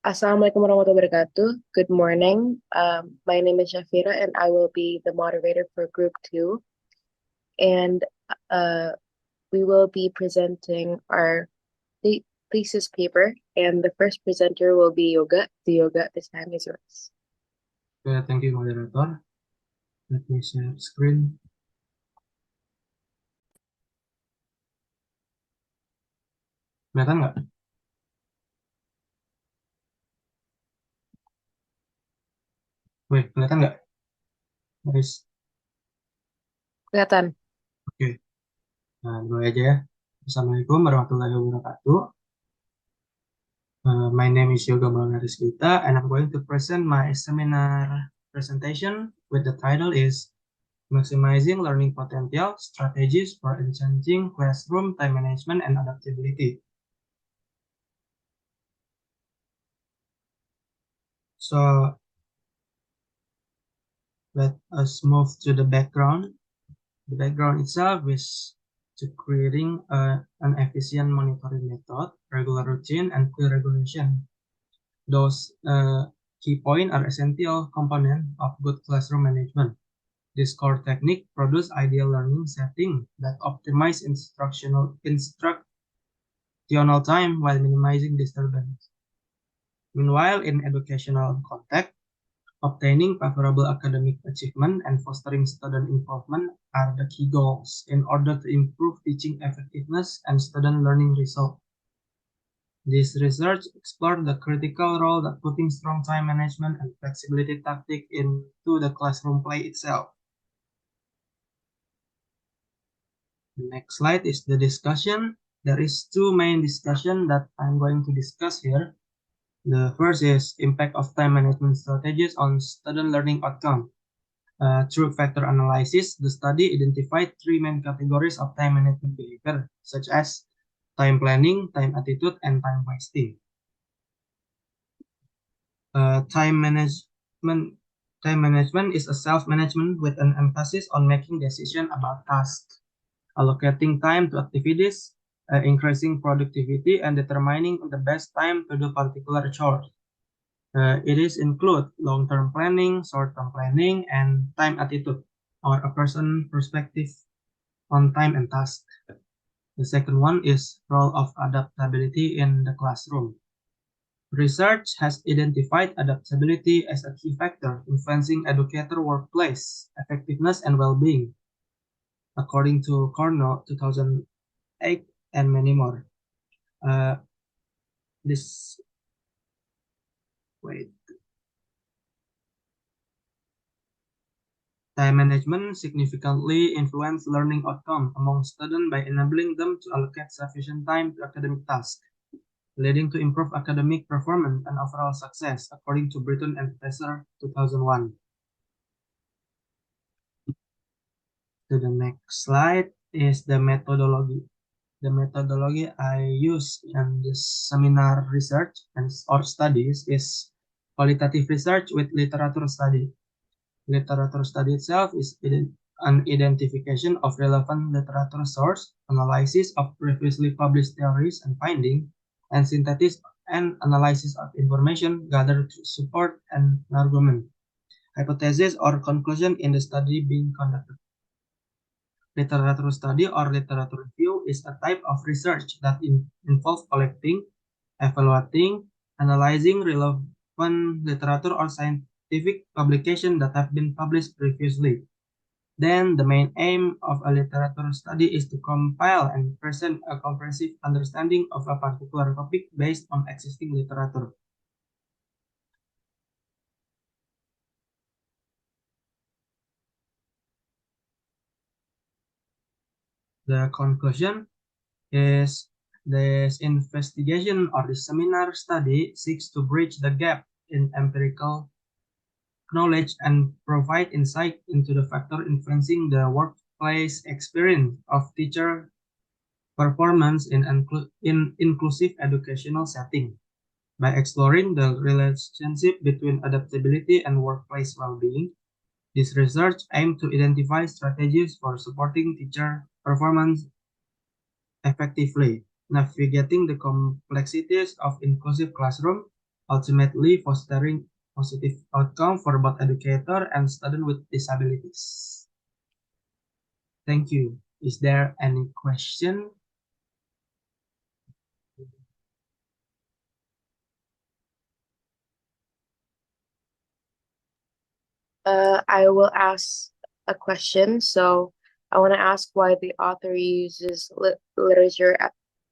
Assalamualaikum warahmatullahi wabarakatuh. Good morning. My name is Shafira, and I will be the moderator for Group 2. And uh, we will be presenting our thesis paper. And the first presenter will be Yoga. The Yoga, this time is yours. Thank you, moderator. Let me share screen. Kelihatan nggak? Wih, kelihatan nggak? Guys, Kelihatan. oke. Nah, dulu aja ya. Assalamualaikum warahmatullahi wabarakatuh. My name is Yoga Maulana Rizkita, and I'm going to present my seminar presentation with the title is Maximizing Learning Potential, Strategies for Enhancing Classroom Time Management and Adaptability. So, let us move to the background. The background itself is to creating an efficient monitoring method, regular routine, and clear regulation. Those key points are essential components of good classroom management. This core technique produces ideal learning setting that optimize instructional time while minimizing disturbance. Meanwhile, in educational context, obtaining favorable academic achievement and fostering student involvement are the key goals in order to improve teaching effectiveness and student learning results. This research explored the critical role that putting strong time management and flexibility tactic into the classroom play itself. The next slide is the discussion. There is two main discussion that I'm going to discuss here. The first is impact of time management strategies on student learning outcome. Through factor analysis, the study identified three main categories of time management behavior, such as time planning, time attitude, and time wasting. Time management is a self-management with an emphasis on making decisions about tasks, allocating time to activities, increasing productivity, and determining the best time to do particular chores. It is include long-term planning, short-term planning, and time attitude, or a person perspective on time and task. The second one is role of adaptability in the classroom. Research has identified adaptability as a key factor influencing educator workplace effectiveness and well-being, according to Cornell 2008 and many more. This wait. Time management significantly influences learning outcome among students by enabling them to allocate sufficient time to academic tasks, leading to improved academic performance and overall success, according to Britton and Tesser 2001. To the next slide is the methodology. The methodology I use in this seminar research or studies is qualitative research with literature study. Literature study itself is an identification of relevant literature source, analysis of previously published theories and findings, and synthesis and analysis of information gathered to support an argument, hypothesis, or conclusion in the study being conducted. Literature study or literature review is a type of research that involves collecting, evaluating, analyzing relevant literature or scientific publications that have been published previously. Then the main aim of a literature study is to compile and present a comprehensive understanding of a particular topic based on existing literature. The conclusion is this investigation or the seminar study seeks to bridge the gap in empirical knowledge and provide insight into the factor influencing the workplace experience of teacher performance in inclusive educational setting. By exploring the relationship between adaptability and workplace well-being, this research aims to identify strategies for supporting teacher performance effectively, navigating the complexities of inclusive classroom, ultimately fostering positive outcome for both educator and student with disabilities. Thank you. Is there any question? I will ask a question. So I want to ask why the author uses literature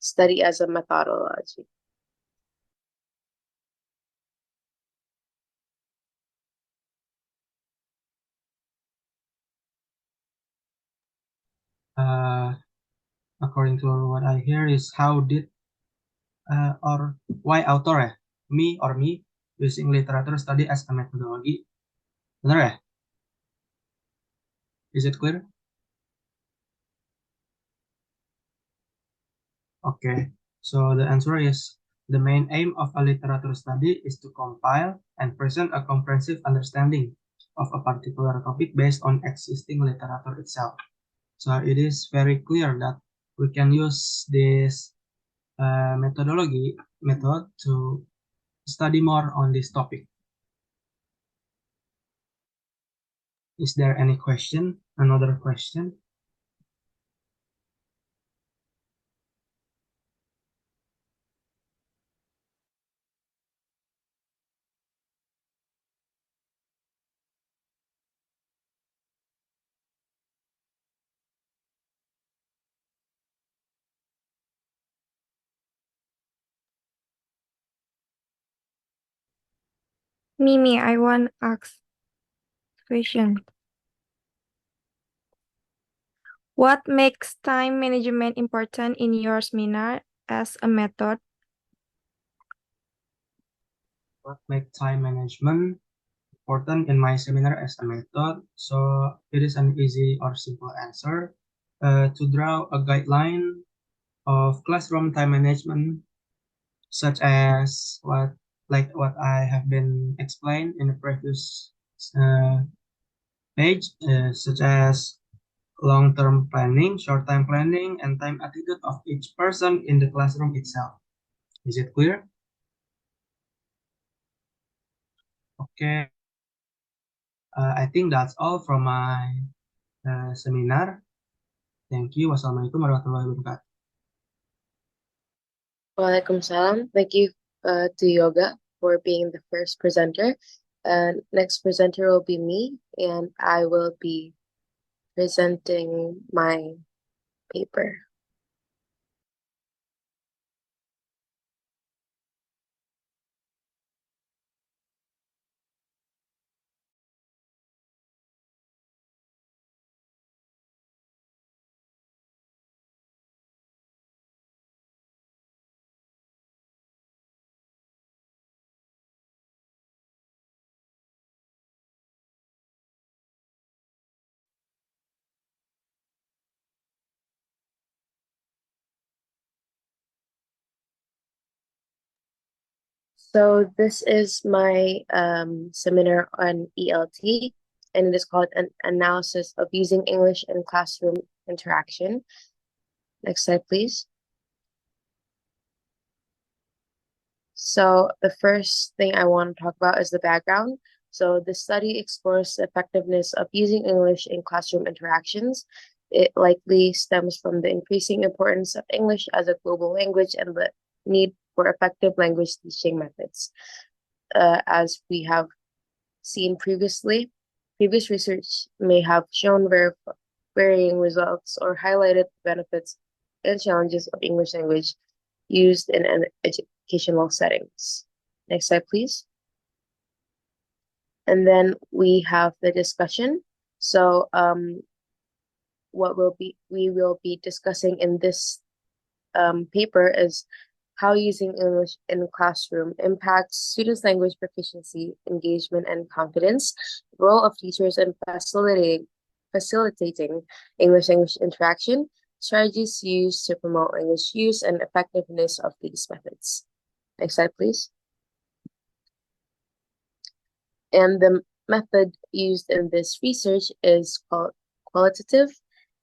study as a methodology. According to what I hear is how did or why author ya? Me using literature study as a methodology. Benar ya? Is it clear? Okay, so the answer is the main aim of a literature study is to compile and present a comprehensive understanding of a particular topic based on existing literature itself. So it is very clear that we can use this method to study more on this topic. Is there any question? Another question? Mimi, I want to ask question. What makes time management important in your seminar as a method? What make time management important in my seminar as a method? So it is an easy or simple answer. To draw a guideline of classroom time management, such as what I have been explained in the previous uh, page, such as long-term planning, short-term planning, and time attitude of each person in the classroom itself. Is it clear? Okay. I think that's all from my seminar. Thank you. Wassalamualaikum warahmatullahi wabarakatuh. Waalaikumsalam. Thank you to Yoga for being the first presenter. Next presenter will be me, and I will be presenting my paper. So this is my seminar on ELT, and it is called an analysis of using English in classroom interaction. Next slide, please. So the first thing I want to talk about is the background. So the study explores the effectiveness of using English in classroom interactions. It likely stems from the increasing importance of English as a global language and the need for effective language teaching methods. As we have seen previously, previous research may have shown varying results or highlighted the benefits and challenges of English language used in educational settings. Next slide, please. And then we have the discussion. So what we will be discussing in this paper is how using English in the classroom impacts students' language proficiency, engagement, and confidence, the role of teachers in facilitating English language interaction, strategies used to promote language use, and effectiveness of these methods. Next slide, please. And the method used in this research is called qualitative,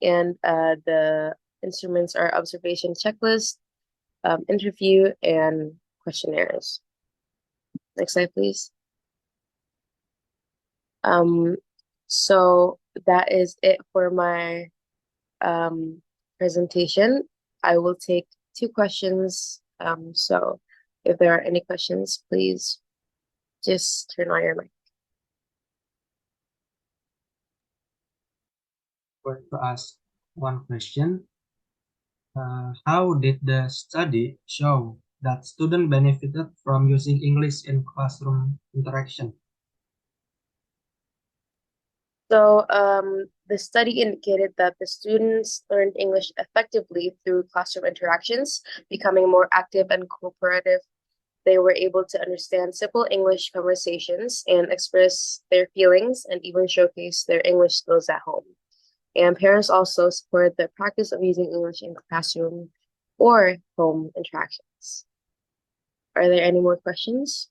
and the instruments are observation checklist, interview, and questionnaires. Next slide, please. So that is it for my presentation. I will take 2 questions. So if there are any questions, please just turn on your mic. Going to ask one question. How did the study show that students benefited from using English in classroom interaction? So the study indicated that the students learned English effectively through classroom interactions, becoming more active and cooperative. They were able to understand simple English conversations and express their feelings and even showcase their English skills at home. And parents also support the practice of using English in classroom or home interactions. Are there any more questions?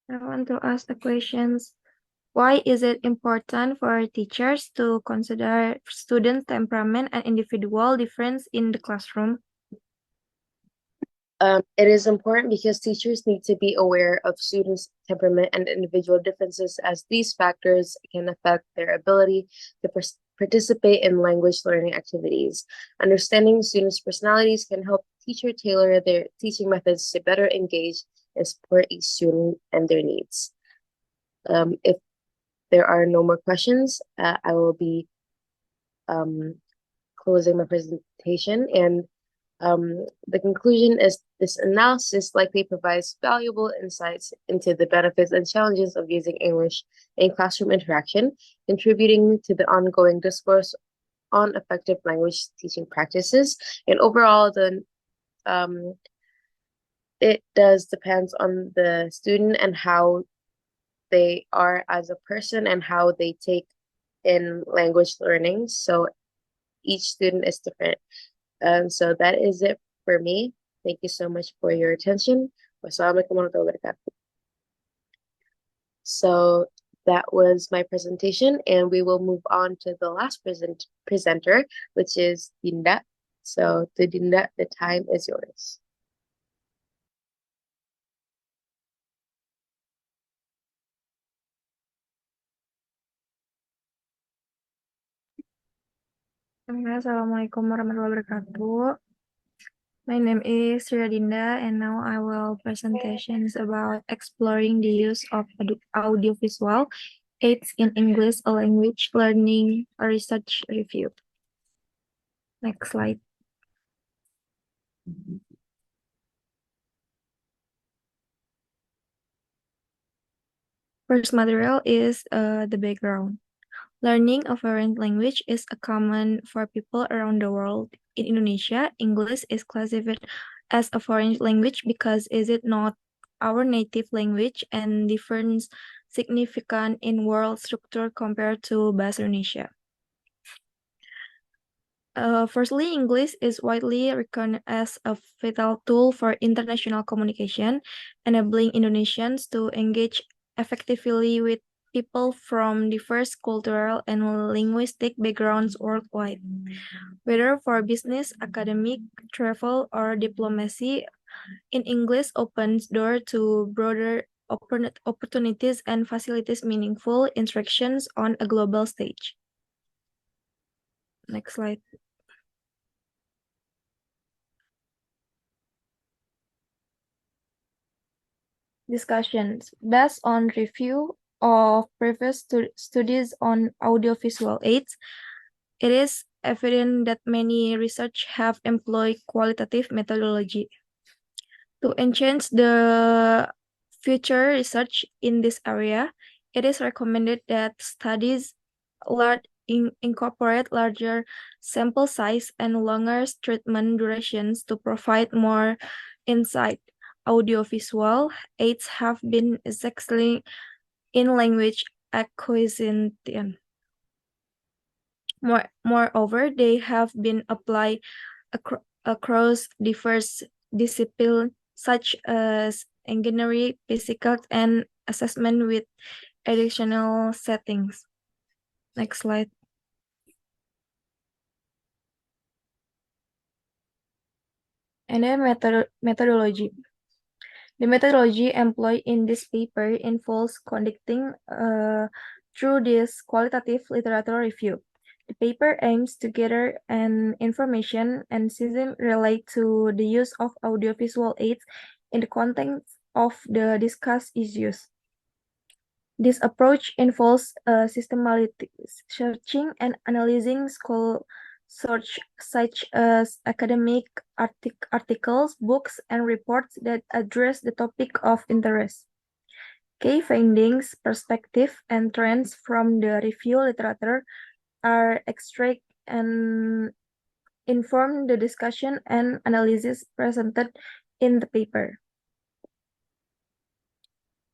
I want to ask the questions. Why is it important for teachers to consider students' temperament and individual difference in the classroom? It is important because teachers need to be aware of students' temperament and individual differences, as these factors can affect their ability to participate in language learning activities. Understanding students' personalities can help teacher tailor their teaching methods to better engage and support each student and their needs. If there are no more questions, I will be closing my presentation. And the conclusion is this analysis likely provides valuable insights into the benefits and challenges of using English in classroom interaction, contributing to the ongoing discourse on effective language teaching practices. And overall, it does depends on the student and how they are as a person and how they take in language learning. So each student is different. So that is it for me. Thank you so much for your attention. Wassalamualaikum warahmatullahi wabarakatuh. So that was my presentation, and we will move on to the last presenter, which is Dinda. So to Dinda, the time is yours. Assalamualaikum warahmatullahi wabarakatuh. My name is Dinda, and now I will presentations about exploring the use of audiovisual aids in English language learning research review. Next slide. First material is the background. Learning a foreign language is common for people around the world. In Indonesia, English is classified as a foreign language because is it not our native language and difference significant in world structure compared to Bahasa Indonesia. Firstly, English is widely recognized as a vital tool for international communication, enabling Indonesians to engage effectively with people from diverse cultural and linguistic backgrounds worldwide. Whether for business, academic, travel, or diplomacy, in English opens door to broader opportunities and facilitates meaningful interactions on a global stage. Next slide. Discussions. Based on review of previous studies on audiovisual aids, it is evident that many research have employed qualitative methodology. To enhance the future research in this area, it is recommended that studies incorporate larger sample size and longer treatment durations to provide more insight. Audiovisual aids have been successful in language acquisition. Moreover, they have been applied across diverse disciplines such as engineering, physics, and assessment with additional settings. Next slide. And then methodology. The methodology employed in this paper involves conducting through this qualitative literature review. The paper aims to gather an information and system relate to the use of audiovisual aids in the context of the discussed issues. This approach involves systematic searching and analyzing search such as academic articles, books, and reports that address the topic of interest. Key findings, perspective, and trends from the review literature are extract and inform the discussion and analysis presented in the paper.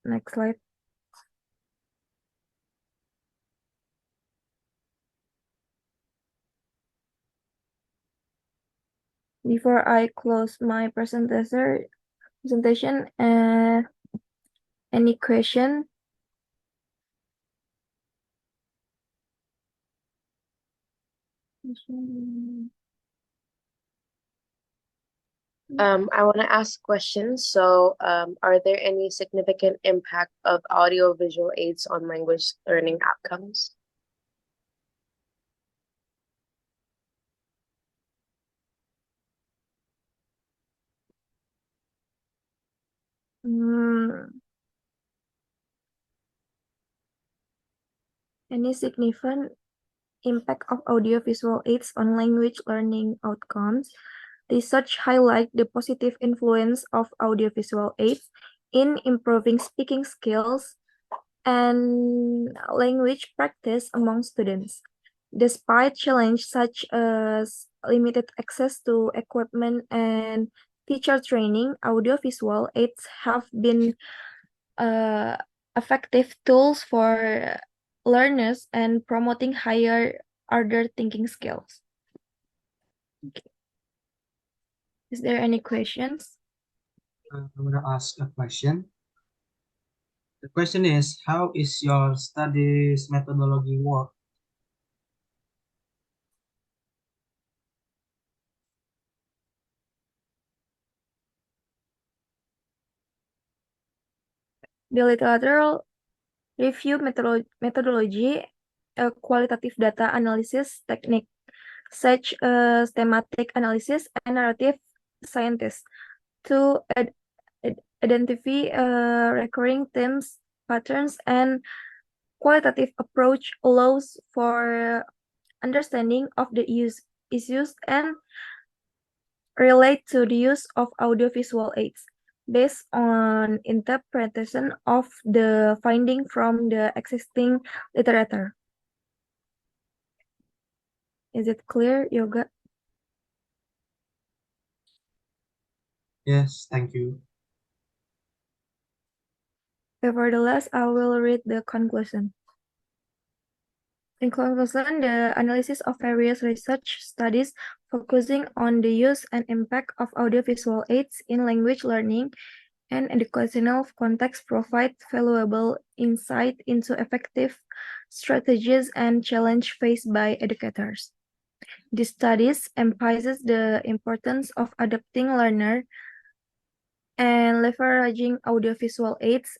Next slide. Before I close my presentation, any question? I want to ask questions. So, are there any significant impact of audiovisual aids on language learning outcomes? Any significant impact of audiovisual aids on language learning outcomes? Research highlight the positive influence of audiovisual aids in improving speaking skills and language practice among students. Despite challenges such as limited access to equipment and teacher training, audiovisual aids have been effective tools for learners and promoting higher order thinking skills. Okay. Is there any questions? I'm gonna ask a question. The question is, how is your studies methodology work? The literature review methodology, a qualitative data analysis technique, such as thematic analysis and narrative scientists, to identify recurring themes, patterns, and qualitative approach allows for understanding of the issues and relate to the use of audiovisual aids based on interpretation of the finding from the existing literature. Is it clear, Yoga? Yes, thank you. Nevertheless, I will read the conclusion. In conclusion, the analysis of various research studies focusing on the use and impact of audiovisual aids in language learning and educational context provide valuable insight into effective strategies and challenges faced by educators. These studies emphasize the importance of adapting learner and leveraging audiovisual aids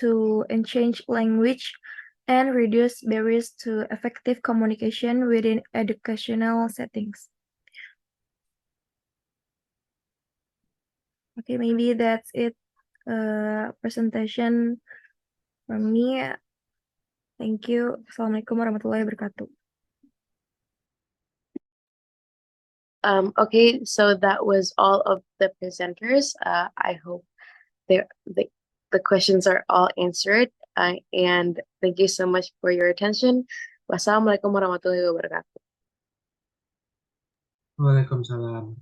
to enhance language and reduce barriers to effective communication within educational settings. Okay, maybe that's it. Presentation from me. Thank you. Assalamualaikum warahmatullahi wabarakatuh. Okay, so that was all of the presenters. I hope the questions are all answered. And thank you so much for your attention. Wassalamualaikum warahmatullahi wabarakatuh. Waalaikumsalam.